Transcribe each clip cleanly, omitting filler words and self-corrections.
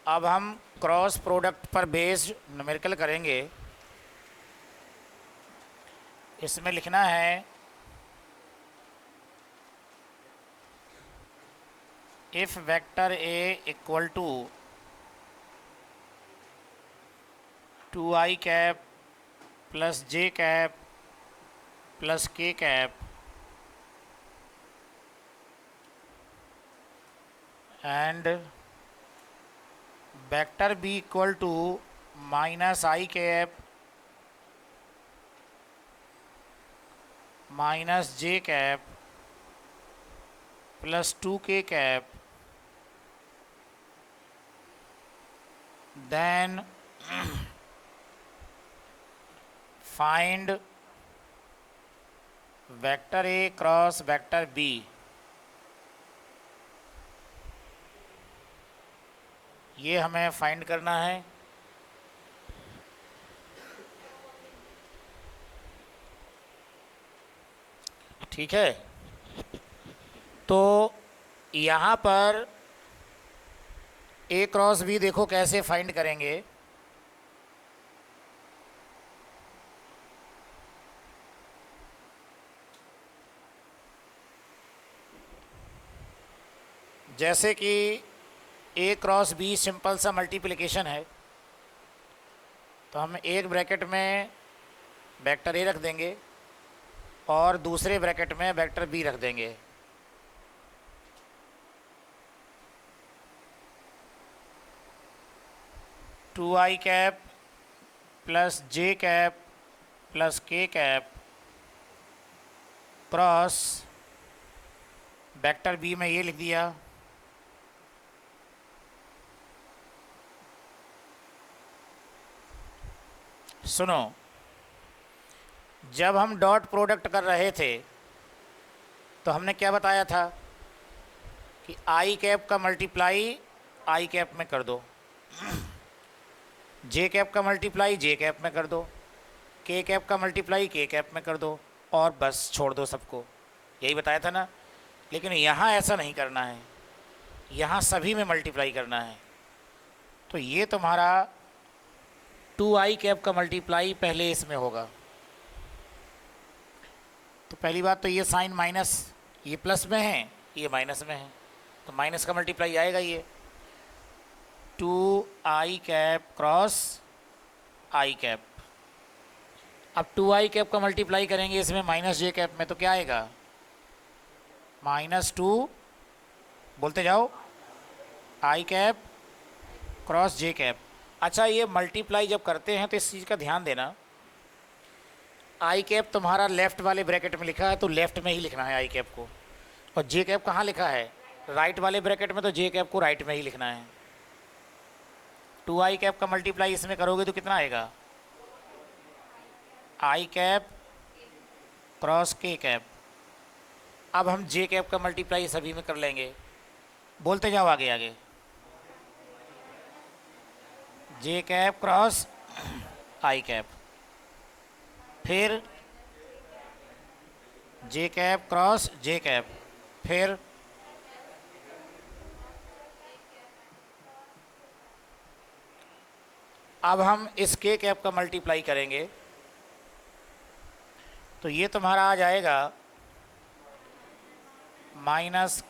अब हम cross product पर बेस्ड न्यूमेरिकल करेंगे। इसमें लिखना है if vector A equal to 2i cap plus J cap plus K cap and vector B equal to minus I cap minus J cap plus 2k cap, then find vector A cross vector B. ये हमें find करना है। ठीक है, तो यहाँ पर ए cross B देखो कैसे फाइंड करेंगे। जैसे कि ए क्रॉस बी सिंपल सा मल्टीप्लिकेशन है, तो हम एक ब्रैकेट में वेक्टर ए रख देंगे और दूसरे ब्रैकेट में वेक्टर बी रख देंगे। Two I cap plus J cap plus K cap cross vector B में ये लिख दिया। सुनो, जब हम डॉट प्रोडक्ट कर रहे थे तो हमने क्या बताया था कि आई कैप का मल्टीप्लाई आई कैप में कर दो, जे कैप का मल्टीप्लाई जे कैप में कर दो, के कैप का मल्टीप्लाई के कैप में कर दो और बस छोड़ दो सबको। यही बताया था ना। लेकिन यहाँ ऐसा नहीं करना है, यहाँ सभी में मल्टीप्लाई करना है। तो ये तुम्हारा 2i कैप का मल्टीप्लाई पहले इसमें होगा। तो पहली बात तो ये साइन माइनस, ये प्लस में है ये माइनस में है, तो माइनस का मल्टीप्लाई आएगा ये 2i cap cross I cap. अब 2i कैप का मल्टीप्लाई करेंगे इसमें माइनस जे कैप में, तो क्या आएगा -2, बोलते जाओ, आई कैप क्रॉस जे कैप। अच्छा, ये मल्टीप्लाई जब करते हैं तो इस चीज़ का ध्यान देना, आई कैप तुम्हारा लेफ़्ट वाले ब्रैकेट में लिखा है तो लेफ़्ट में ही लिखना है आई कैप को, और जे कैप कहाँ लिखा है राइट वाले ब्रैकेट में, तो जे कैप को राइट में ही लिखना है। 2i कैप का मल्टीप्लाई इसमें करोगे तो कितना आएगा, आई कैप क्रॉस के कैप। अब हम जे कैप का मल्टीप्लाई सभी में कर लेंगे, बोलते जाओ आगे आगे, जे कैप क्रॉस आई कैप, फिर जे कैप क्रॉस जे कैप, फिर अब हम इस के कैप का मल्टीप्लाई करेंगे तो ये तुम्हारा आ जाएगा minus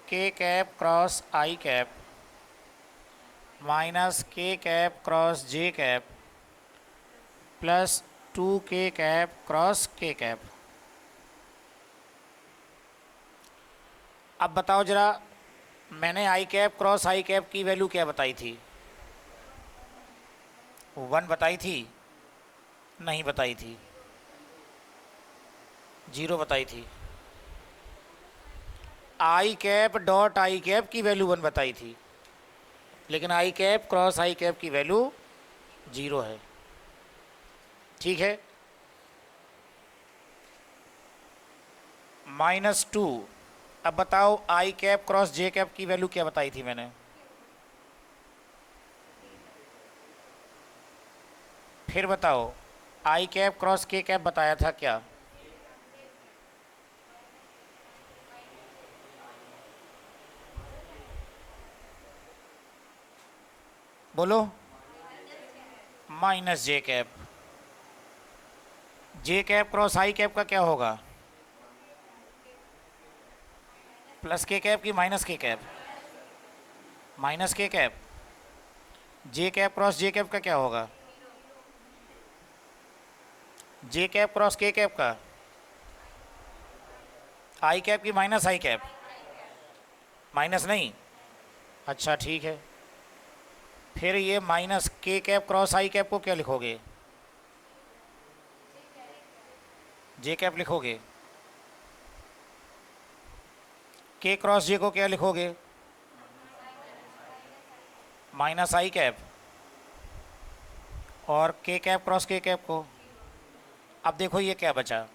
K cap cross I cap minus K cap cross J cap plus 2k cap cross K cap. अब बताओ जरा, मैंने I cap cross I cap की वैल्यू क्या बताई थी, 1 बताई थी? नहीं बताई थी, 0 बताई थी। आई कैप डॉट आई कैप की वैल्यू 1 बताई थी, लेकिन आई कैप क्रॉस आई कैप की वैल्यू 0 है। ठीक है, -2। अब बताओ आई कैप क्रॉस जे कैप की वैल्यू क्या बताई थी मैंने, फिर बताओ आई कैप क्रॉस के कैप बताया था क्या, बोलो। Minus J cap. J cap cross I cap का क्या होगा? प्लस के कैप की minus K cap? Minus K cap. जे कैप क्रॉस जे कैप का क्या होगा? जे कैप क्रॉस के कैप का? आई कैप की माइनस आई कैप? माइनस नहीं। अच्छा ठीक है, फिर ये minus K cap cross I cap को क्या लिखोगे? जे कैप लिखोगे। के क्रॉस जे को क्या लिखोगे? Minus I cap. और के कैप क्रॉस के कैप को? अब देखो ये क्या बचा,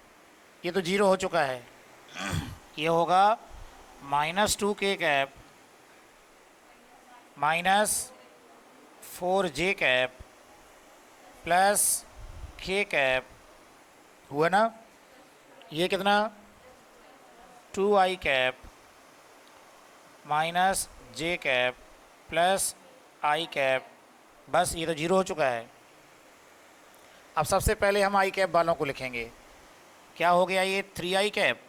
ये तो जीरो हो चुका है। ये होगा -2 के कैप माइनस 4 जे कैप प्लस के कैप, हुआ ना? ये कितना? 2 आई cap minus J cap plus आई कैप। बस ये तो जीरो हो चुका है। अब सबसे पहले हम आई कैप वालों को लिखेंगे। क्या हो गया ये? 3 आई कैप,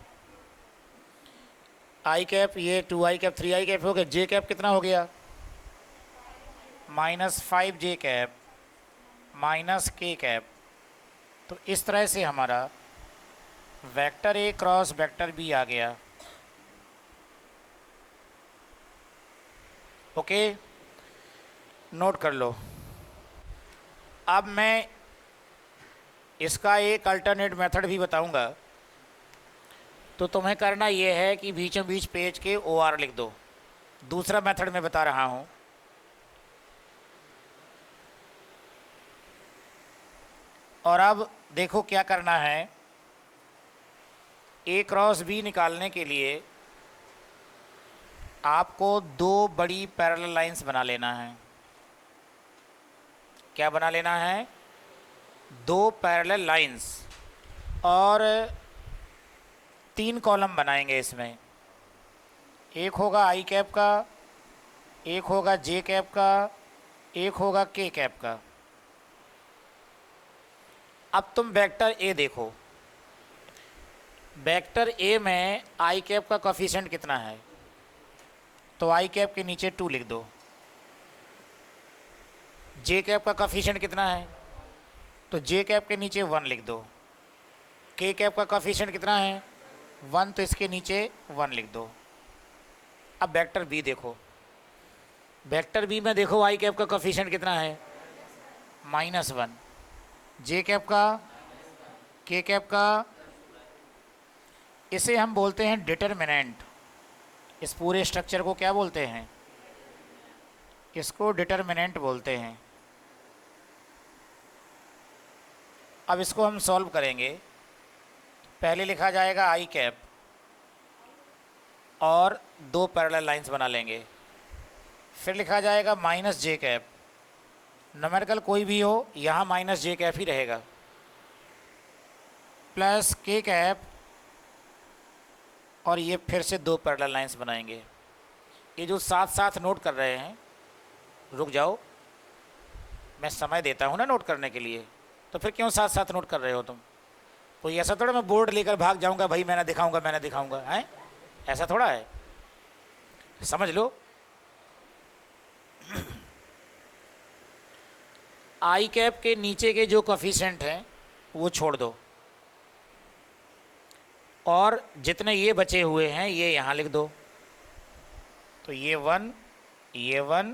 आई कैप ये 2 आई कैप 3 आई कैप हो गया। जे कैप कितना हो गया? -5 J cap minus K cap. तो इस तरह से हमारा vector A cross vector B आ गया। ओके, नोट कर लो। अब मैं इसका एक अल्टरनेट मेथड भी बताऊंगा। तो तुम्हें करना यह है कि बीचों बीच पेज के ओ आर लिख दो। दूसरा मेथड मैं बता रहा हूं। और अब देखो क्या करना है। ए क्रॉस बी निकालने के लिए आपको दो बड़ी पैरेलल लाइंस बना लेना है। क्या बना लेना है? दो पैरेलल लाइंस। और 3 कॉलम बनाएंगे इसमें। एक होगा आई कैप का, एक होगा जे कैप का, एक होगा के कैप का। अब तुम वेक्टर ए देखो। वेक्टर ए में आई कैप का कोफिशिएंट कितना है? तो आई कैप के नीचे 2 लिख दो। जे कैप का कोफिशिएंट कितना है? तो जे कैप के नीचे 1 लिख दो। के कैप का कोफिशिएंट कितना है? 1, तो इसके नीचे 1 लिख दो। अब वेक्टर बी देखो। वेक्टर बी में देखो आई कैप का कोफिशिएंट कितना है? -1। जे कैप का, के कैप का, इसे हम बोलते हैं डिटरमिनेंट। इस पूरे स्ट्रक्चर को क्या बोलते हैं? इसको डिटरमिनेंट बोलते हैं। अब इसको हम सॉल्व करेंगे। पहले लिखा जाएगा आई कैप और दो पैरेलल लाइंस बना लेंगे। फिर लिखा जाएगा माइनस जे कैप। न्यूमेरिकल कोई भी हो, यहाँ माइनस जे कैप ही रहेगा। प्लस के कैप, और ये फिर से दो पैरेलल लाइंस बनाएंगे। ये जो साथ साथ नोट कर रहे हैं, रुक जाओ, मैं समय देता हूँ ना नोट करने के लिए, तो फिर क्यों साथ साथ नोट कर रहे हो तुम? कोई ऐसा थोड़ा मैं बोर्ड लेकर भाग जाऊँगा, भाई मैंने दिखाऊँगा हैं? ऐसा थोड़ा है, समझ लो। आई कैप के नीचे के जो कोफिशिएंट हैं वो छोड़ दो, और जितने ये बचे हुए हैं ये यहाँ लिख दो। तो ये 1, ये 1,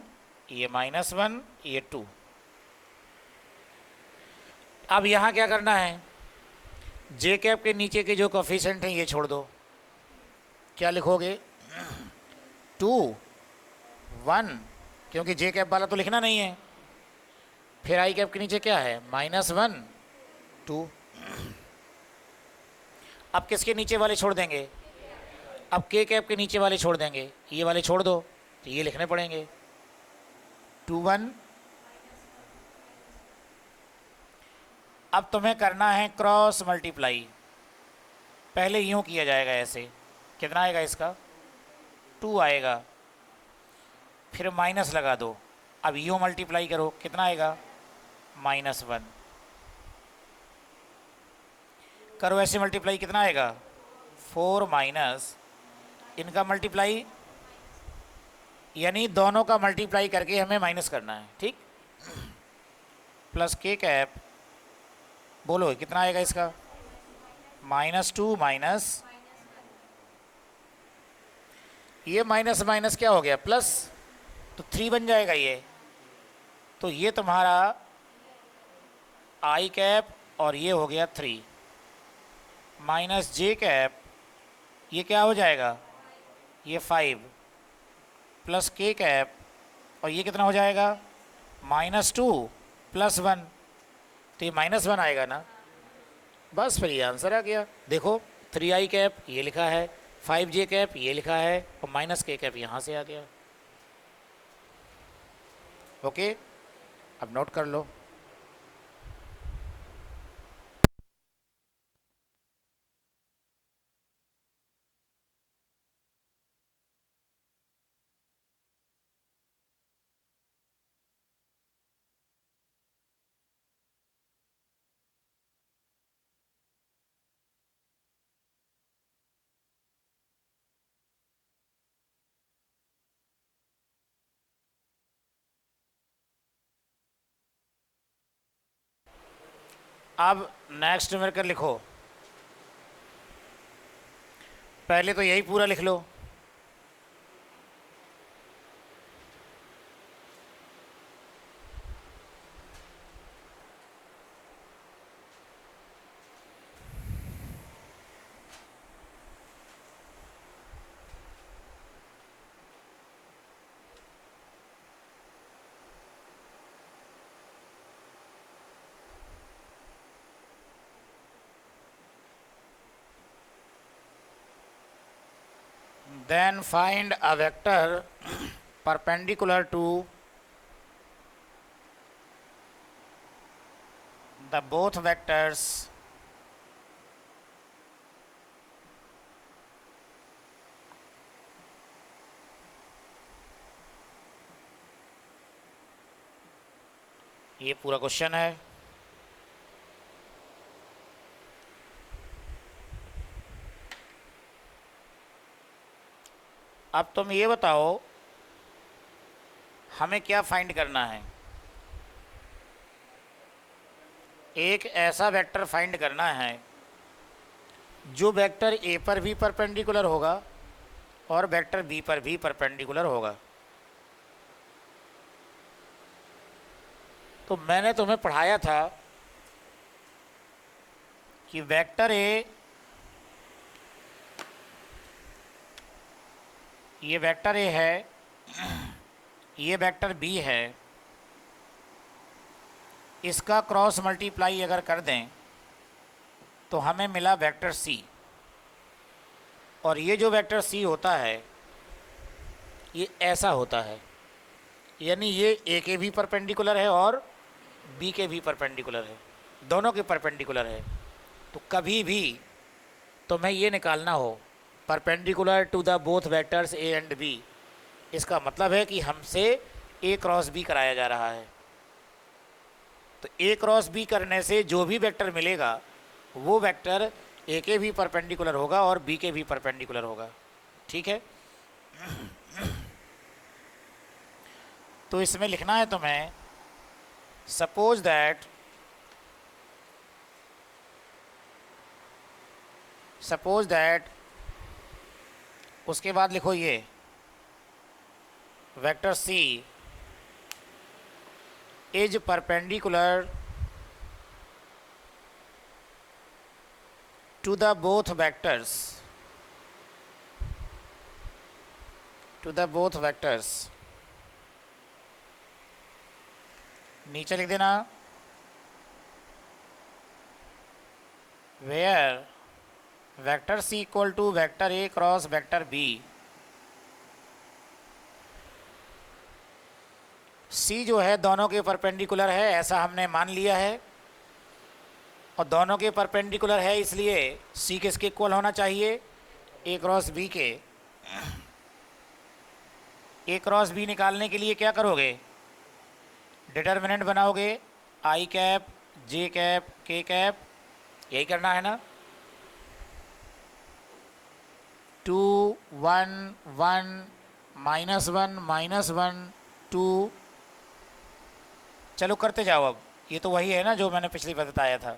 ये -1, ये 2। अब यहाँ क्या करना है? जे कैप के नीचे के जो कोफिशिएंट हैं ये छोड़ दो। क्या लिखोगे? 2, 1, क्योंकि जे कैप वाला तो लिखना नहीं है। फिर आई कैप के नीचे क्या है? -1, 2। अब किसके नीचे वाले छोड़ देंगे? अब के कैप के नीचे वाले छोड़ देंगे। ये वाले छोड़ दो, तो ये लिखने पड़ेंगे 2, 1। अब तुम्हें करना है क्रॉस मल्टीप्लाई। पहले यूँ किया जाएगा ऐसे। कितना आएगा इसका? 2 आएगा। फिर माइनस लगा दो, अब यू मल्टीप्लाई करो, कितना आएगा? -1। करो ऐसे मल्टीप्लाई, कितना आएगा? 4 माइनस इनका मल्टीप्लाई, यानी दोनों का मल्टीप्लाई करके हमें माइनस करना है, ठीक। प्लस के कैप, बोलो कितना आएगा इसका? -2 माइनस ये माइनस माइनस क्या हो गया? प्लस, तो 3 बन जाएगा ये। तो ये तुम्हारा आई कैप और ये हो गया 3 माइनस जे कैप, ये क्या हो जाएगा? ये 5 प्लस के कैप, और ये कितना हो जाएगा? -2 + 1, तो ये -1 आएगा ना। बस फिर ये आंसर आ गया। देखो 3i कैप ये लिखा है, 5j कैप ये लिखा है, और माइनस के कैप यहाँ से आ गया। ओके, अब नोट कर लो। अब नेक्स्ट न्यूमेरिकल लिखो। पहले तो यही पूरा लिख लो। Then find a vector perpendicular to the both vectors ये पूरा क्वेश्चन है। अब तुम ये बताओ हमें क्या फाइंड करना है। एक ऐसा वेक्टर फाइंड करना है जो वेक्टर ए पर भी परपेंडिकुलर होगा और वेक्टर बी पर भी परपेंडिकुलर होगा। तो मैंने तुम्हें पढ़ाया था कि वेक्टर ए, ये वेक्टर ए है, ये वेक्टर बी है, इसका क्रॉस मल्टीप्लाई अगर कर दें तो हमें मिला वेक्टर सी। और ये जो वेक्टर सी होता है ये ऐसा होता है, यानी ये ए के भी परपेंडिकुलर है और बी के भी परपेंडिकुलर है, दोनों के परपेंडिकुलर है। तो कभी भी तुम्हें ये निकालना हो perpendicular to the both vectors A and B, इसका मतलब है कि हमसे ए क्रॉस बी कराया जा रहा है। तो ए क्रॉस बी करने से जो भी वेक्टर मिलेगा वो वेक्टर ए के भी परपेंडिकुलर होगा और बी के भी परपेंडिकुलर होगा, ठीक है। तो इसमें लिखना है तुम्हें सपोज दैट, उसके बाद लिखो ये vector C is perpendicular to the both vectors, नीचे लिख देना where vector C equal to vector A cross vector B. C जो है दोनों के परपेंडिकुलर है ऐसा हमने मान लिया है, और दोनों के परपेंडिकुलर है इसलिए सी किसके इक्वल होना चाहिए? ए क्रॉस बी के। ए क्रॉस बी निकालने के लिए क्या करोगे? डिटर्मिनेंट बनाओगे आई कैप जे कैप के कैप, यही करना है ना। 2 1 1 -1 -1 2। चलो करते जाओ अब, ये तो वही है ना जो मैंने पिछली बार बताया था।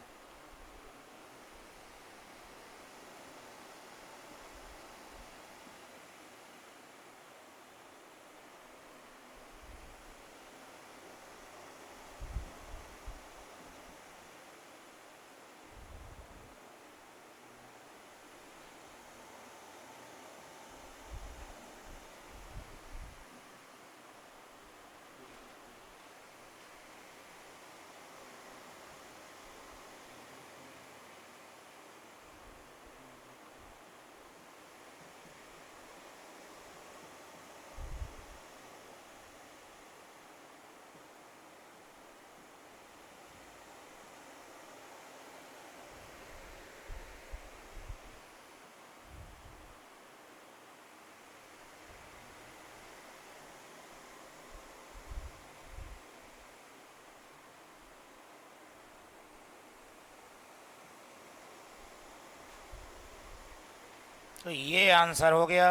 तो ये आंसर हो गया।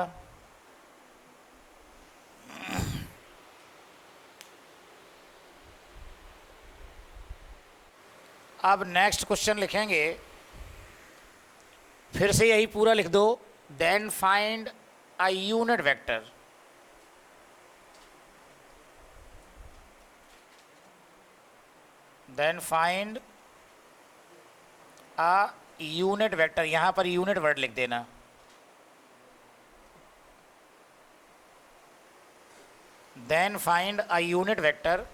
अब नेक्स्ट क्वेश्चन लिखेंगे, फिर से यही पूरा लिख दो। Then find a unit vector. Then find a unit vector, यहां पर यूनिट वर्ड लिख देना। Then find a unit vector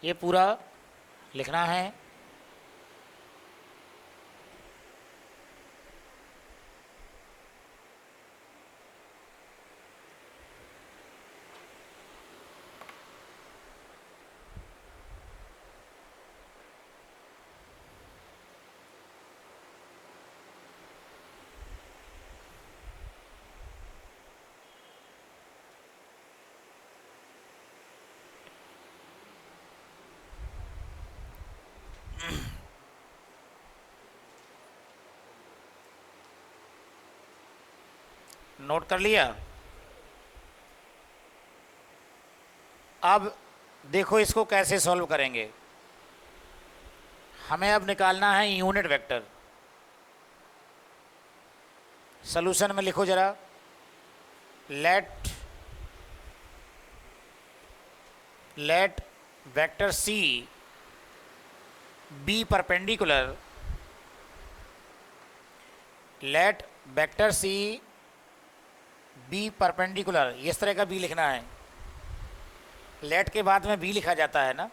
ये पूरा लिखना है। नोट कर लिया। अब देखो इसको कैसे सॉल्व करेंगे। हमें अब निकालना है यूनिट वेक्टर। सॉल्यूशन में लिखो जरा, let vector C be perpendicular, let vector C be perpendicular, इस तरह का बी लिखना है। लेट के बाद में बी लिखा जाता है ना,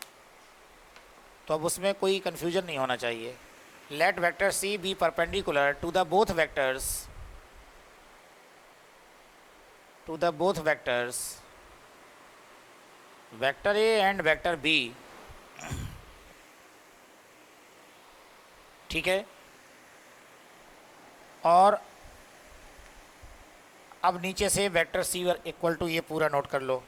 तो अब उसमें कोई कंफ्यूजन नहीं होना चाहिए। Let vector C be perpendicular to the both vectors vector A and vector B. ठीक है। और अब नीचे से वेक्टर सी इक्वल टू, ये पूरा नोट कर लो,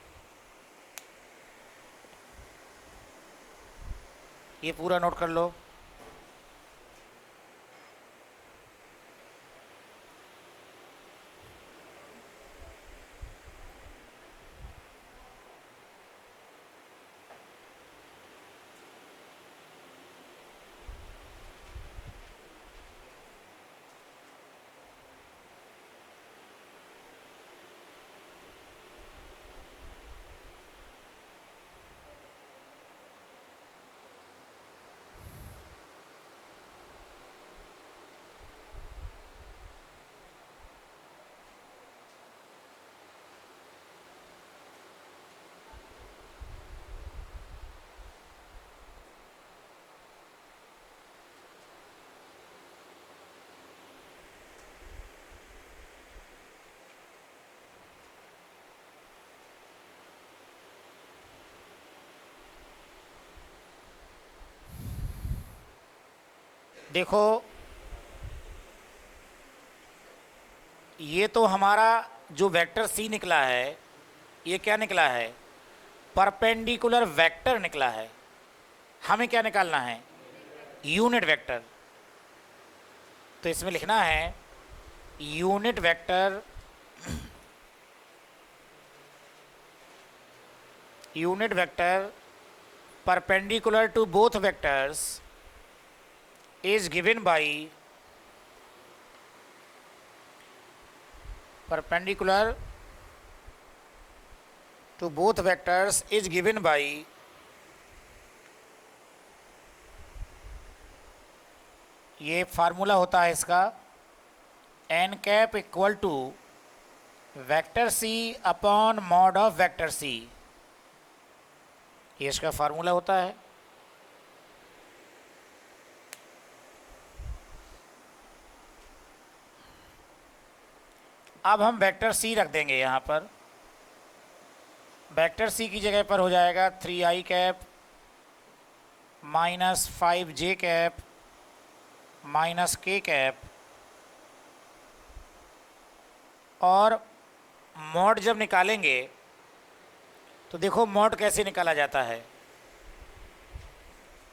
ये पूरा नोट कर लो। देखो ये तो हमारा जो वेक्टर सी निकला है, ये क्या निकला है? परपेंडिकुलर वेक्टर निकला है। हमें क्या निकालना है? Unit vector. तो इसमें लिखना है unit vector, unit vector perpendicular to both vectors is given by perpendicular to both vectors is given by ये फार्मूला होता है इसका n cap equal to vector C upon mod of vector C. ये इसका फार्मूला होता है। अब हम वेक्टर सी रख देंगे यहाँ पर। वेक्टर सी की जगह पर हो जाएगा 3i cap minus 5j cap minus k cap, और मॉड जब निकालेंगे तो देखो मॉड कैसे निकाला जाता है।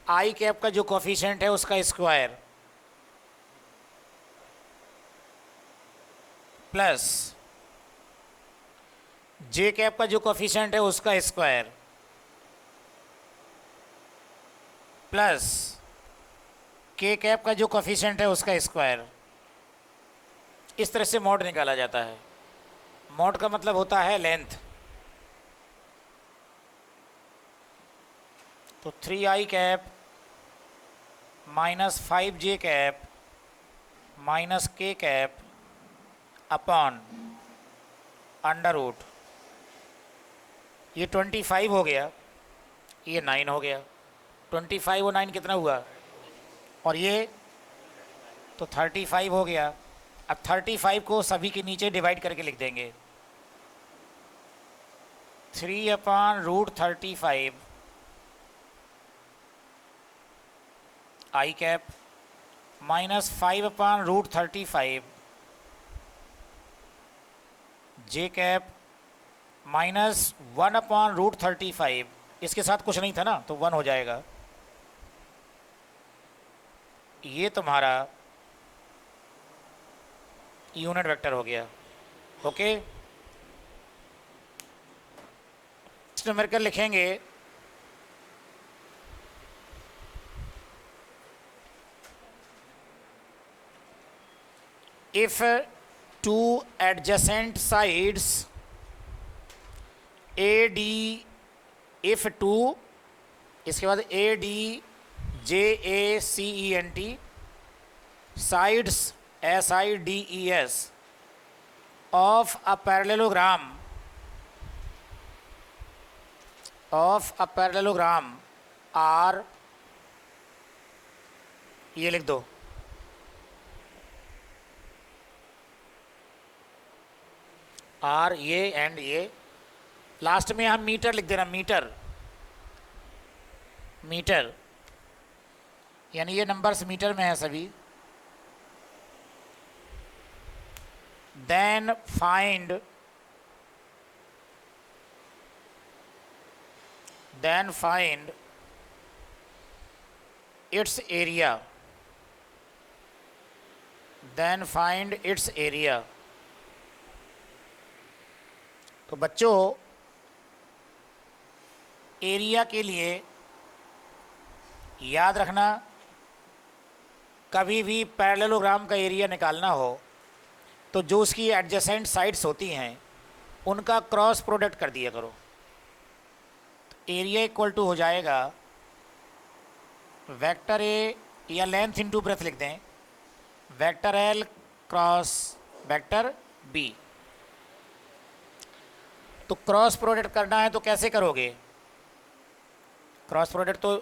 आई कैप का जो कोफिशिएंट है उसका स्क्वायर प्लस जे कैप का जो कोफिशिएंट है उसका स्क्वायर प्लस के कैप का जो कोफिशिएंट है उसका स्क्वायर। इस तरह से मॉड निकाला जाता है। मॉड का मतलब होता है लेंथ। तो 3i cap minus 5j cap minus k cap upon under root, ये 25 हो गया, ये 9 हो गया। 25 और 9 कितना हुआ? और ये तो 35 हो गया। अब 35 को सभी के नीचे डिवाइड करके लिख देंगे। 3/√35 आई कैप माइनस 5/√35 जे कैप माइनस 1/√35। इसके साथ कुछ नहीं था ना, तो 1 हो जाएगा। ये तुम्हारा यूनिट वेक्टर हो गया। ओके, न्यूमेरिकल लिखेंगे if two adjacent sides AD, if two, इसके बाद ADJACENT sides SIDES of a parallelogram are, ये लिख दो, आर ये एंड ये, लास्ट में हम मीटर लिख देना, मीटर, मीटर यानी ये नंबर्स मीटर में है सभी। Then find its area, then find its area. तो बच्चों, एरिया के लिए याद रखना, कभी भी पैरेललोग्राम का एरिया निकालना हो तो जो उसकी एडजेसेंट साइड्स होती हैं उनका क्रॉस प्रोडक्ट कर दिया करो। तो एरिया इक्वल टू हो जाएगा वेक्टर ए, या लेंथ इनटू ब्रेथ लिख दें, vector L cross vector B. तो क्रॉस प्रोडक्ट करना है तो कैसे करोगे? क्रॉस प्रोडक्ट तो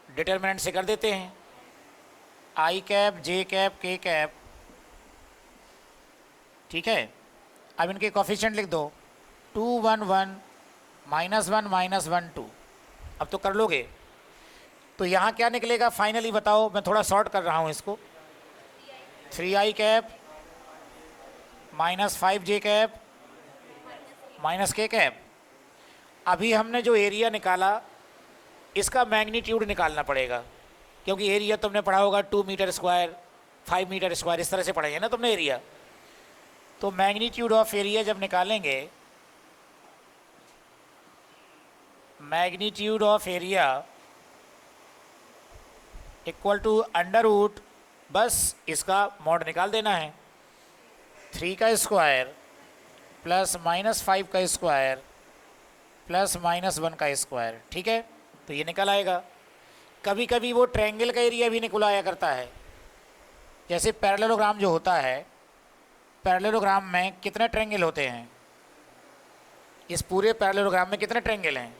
डिटरमिनेंट से कर देते हैं, आई कैप जे कैप के कैप, ठीक है। अब इनके कोफिशिएंट लिख दो, 2 1 1 -1 -1 2। अब तो कर लोगे। तो यहाँ क्या निकलेगा फाइनली बताओ, मैं थोड़ा शॉर्ट कर रहा हूँ इसको। 3i cap minus 5 J cap minus K cap. अभी हमने जो एरिया निकाला इसका मैग्नीट्यूड निकालना पड़ेगा, क्योंकि एरिया तुमने पढ़ा होगा 2 मीटर स्क्वायर 5 मीटर स्क्वायर, इस तरह से पढ़ाई है ना तुमने एरिया। तो मैग्नीट्यूड ऑफ एरिया जब निकालेंगे, magnitude of area equal to under root, बस इसका मॉड निकाल देना है, 3 का स्क्वायर प्लस माइनस 5 का स्क्वायर प्लस माइनस 1 का स्क्वायर। ठीक है, तो ये निकल आएगा। कभी कभी वो ट्रायंगल का एरिया भी निकल आया करता है। जैसे पैरेललोग्राम जो होता है, पैरेललोग्राम में कितने ट्रायंगल होते हैं? इस पूरे पैरेललोग्राम में कितने ट्रायंगल हैं?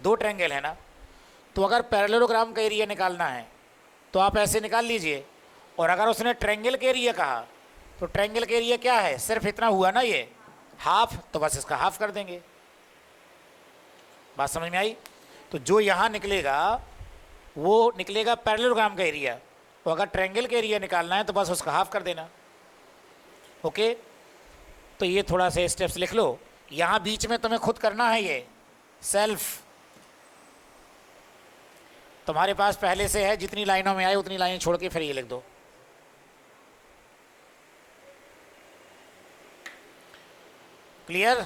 2 ट्रायंगल है ना। तो अगर पैरेललोग्राम का एरिया निकालना है तो आप ऐसे निकाल लीजिए। और अगर उसने ट्रायंगल का एरिया कहा तो ट्रायंगल का एरिया क्या है? सिर्फ इतना हुआ ना, ये हाफ, तो बस इसका हाफ कर देंगे। बात समझ में आई? तो जो यहाँ निकलेगा वो निकलेगा पैरेललोग्राम का एरिया, तो अगर ट्रायंगल का एरिया निकालना है तो बस उसका हाफ कर देना। ओके, तो ये थोड़ा से स्टेप्स लिख लो। यहाँ बीच में तुम्हें खुद करना है, ये सेल्फ तुम्हारे पास पहले से है, जितनी लाइनों में आए उतनी लाइनें छोड़ के फिर ये लिख दो। क्लियर?